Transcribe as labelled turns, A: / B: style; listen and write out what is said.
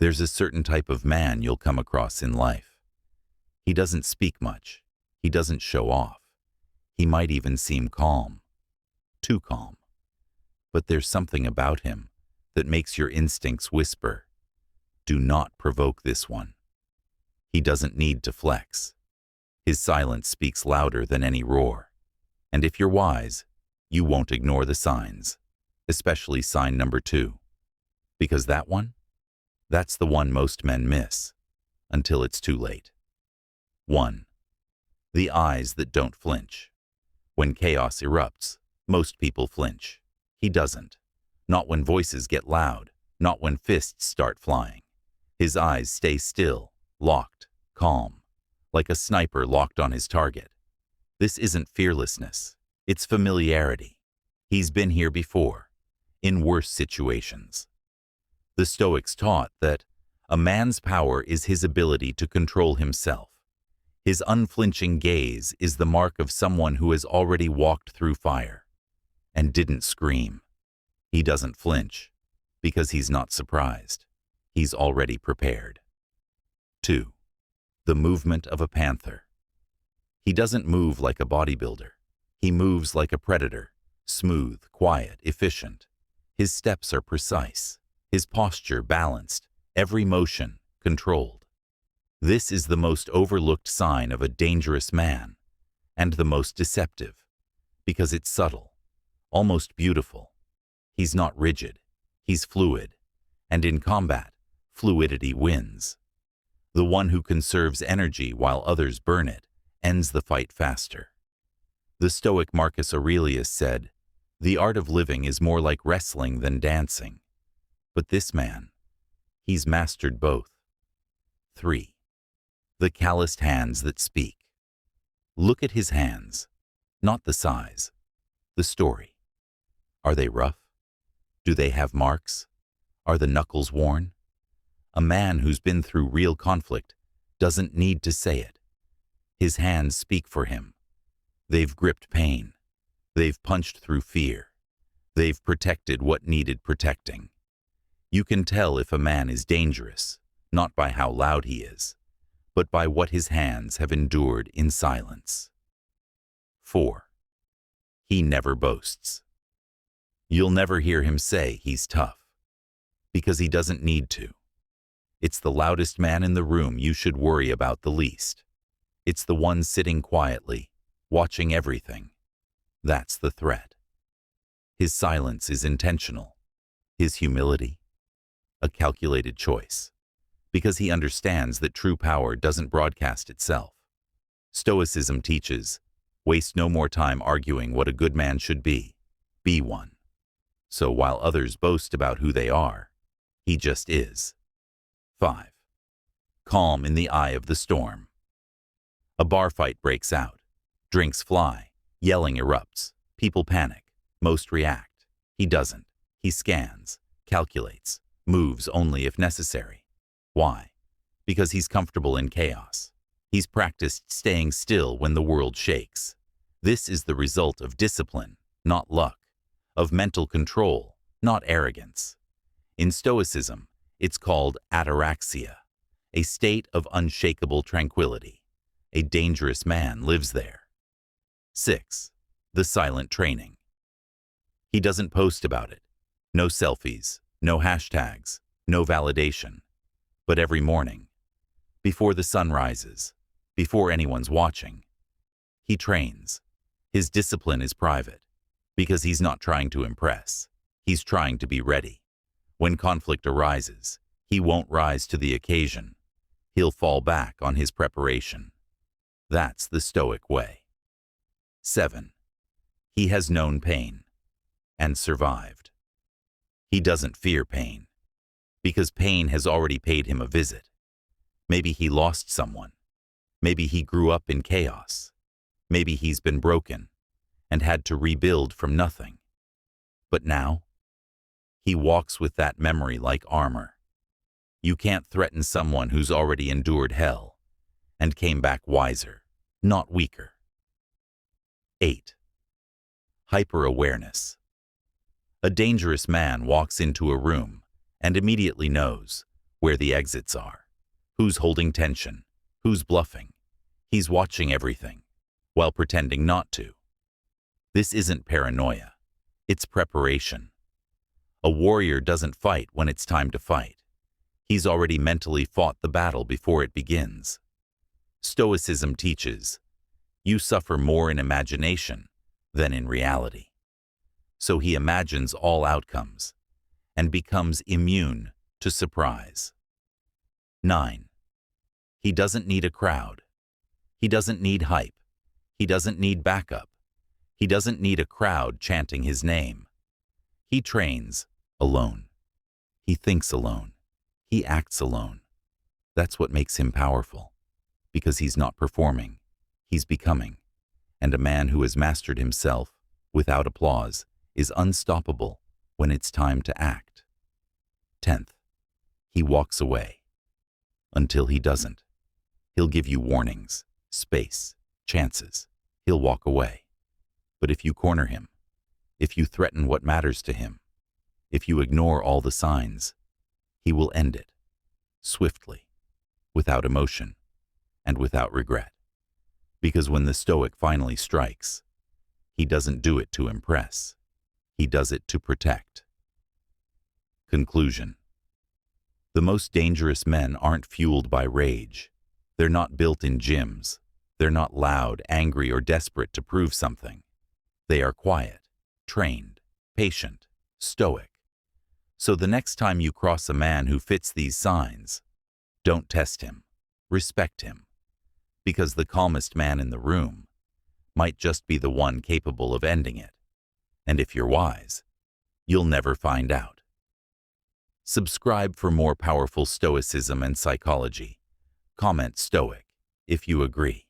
A: There's a certain type of man you'll come across in life. He doesn't speak much. He doesn't show off. He might even seem calm. Too calm. But there's something about him that makes your instincts whisper, "Do not provoke this one." He doesn't need to flex. His silence speaks louder than any roar. And if you're wise, you won't ignore the signs, especially sign number 2. Because that one? That's the one most men miss, until it's too late. 1. The eyes that don't flinch. When chaos erupts, most people flinch. He doesn't. Not when voices get loud, not when fists start flying. His eyes stay still, locked, calm, like a sniper locked on his target. This isn't fearlessness, it's familiarity. He's been here before, in worse situations. The Stoics taught that a man's power is his ability to control himself. His unflinching gaze is the mark of someone who has already walked through fire and didn't scream. He doesn't flinch because he's not surprised. He's already prepared. 2. The movement of a panther. He doesn't move like a bodybuilder. He moves like a predator, smooth, quiet, efficient. His steps are precise, his posture balanced, every motion controlled. This is the most overlooked sign of a dangerous man, and the most deceptive, because it's subtle, almost beautiful. He's not rigid, he's fluid, and in combat, fluidity wins. The one who conserves energy while others burn it ends the fight faster. The Stoic Marcus Aurelius said, "The art of living is more like wrestling than dancing." But this man, he's mastered both. 3. The calloused hands that speak. Look at his hands, not the size, the story. Are they rough? Do they have marks? Are the knuckles worn? A man who's been through real conflict doesn't need to say it. His hands speak for him. They've gripped pain. They've punched through fear. They've protected what needed protecting. You can tell if a man is dangerous, not by how loud he is, but by what his hands have endured in silence. 4. He never boasts. You'll never hear him say he's tough, because he doesn't need to. It's the loudest man in the room you should worry about the least. It's the one sitting quietly, watching everything. That's the threat. His silence is intentional. His humility, a calculated choice, because he understands that true power doesn't broadcast itself. Stoicism teaches, waste no more time arguing what a good man should be one. So while others boast about who they are, he just is. 5. Calm in the eye of the storm. A bar fight breaks out. Drinks fly. Yelling erupts. People panic. Most react. He doesn't. He scans, calculates, moves only if necessary. Why? Because he's comfortable in chaos. He's practiced staying still when the world shakes. This is the result of discipline, not luck, of mental control, not arrogance. In Stoicism, it's called ataraxia, a state of unshakable tranquility. A dangerous man lives there. 6. The silent training. He doesn't post about it. No selfies, no hashtags, no validation. But every morning, before the sun rises, before anyone's watching, he trains. His discipline is private, because he's not trying to impress. He's trying to be ready. When conflict arises, he won't rise to the occasion. He'll fall back on his preparation. That's the Stoic way. 7. He has known pain and survived. He doesn't fear pain, because pain has already paid him a visit. Maybe he lost someone. Maybe he grew up in chaos. Maybe he's been broken and had to rebuild from nothing. But now, he walks with that memory like armor. You can't threaten someone who's already endured hell and came back wiser, not weaker. 8. Hyper-awareness. A dangerous man walks into a room and immediately knows where the exits are, who's holding tension, who's bluffing. He's watching everything, while pretending not to. This isn't paranoia. It's preparation. A warrior doesn't fight when it's time to fight. He's already mentally fought the battle before it begins. Stoicism teaches, you suffer more in imagination than in reality. So he imagines all outcomes and becomes immune to surprise. 9. He doesn't need a crowd. He doesn't need hype. He doesn't need backup. He doesn't need a crowd chanting his name. He trains alone. He thinks alone. He acts alone. That's what makes him powerful, because he's not performing, he's becoming. And a man who has mastered himself without applause is unstoppable when it's time to act. 10th, he walks away. Until he doesn't. He'll give you warnings, space, chances. He'll walk away. But if you corner him, if you threaten what matters to him, if you ignore all the signs, he will end it, swiftly, without emotion, and without regret. Because when the Stoic finally strikes, he doesn't do it to impress. He does it to protect. Conclusion. The most dangerous men aren't fueled by rage. They're not built in gyms. They're not loud, angry, or desperate to prove something. They are quiet, trained, patient, stoic. So the next time you cross a man who fits these signs, don't test him, respect him. Because the calmest man in the room might just be the one capable of ending it. And if you're wise, you'll never find out. Subscribe for more powerful stoicism and psychology. Comment Stoic if you agree.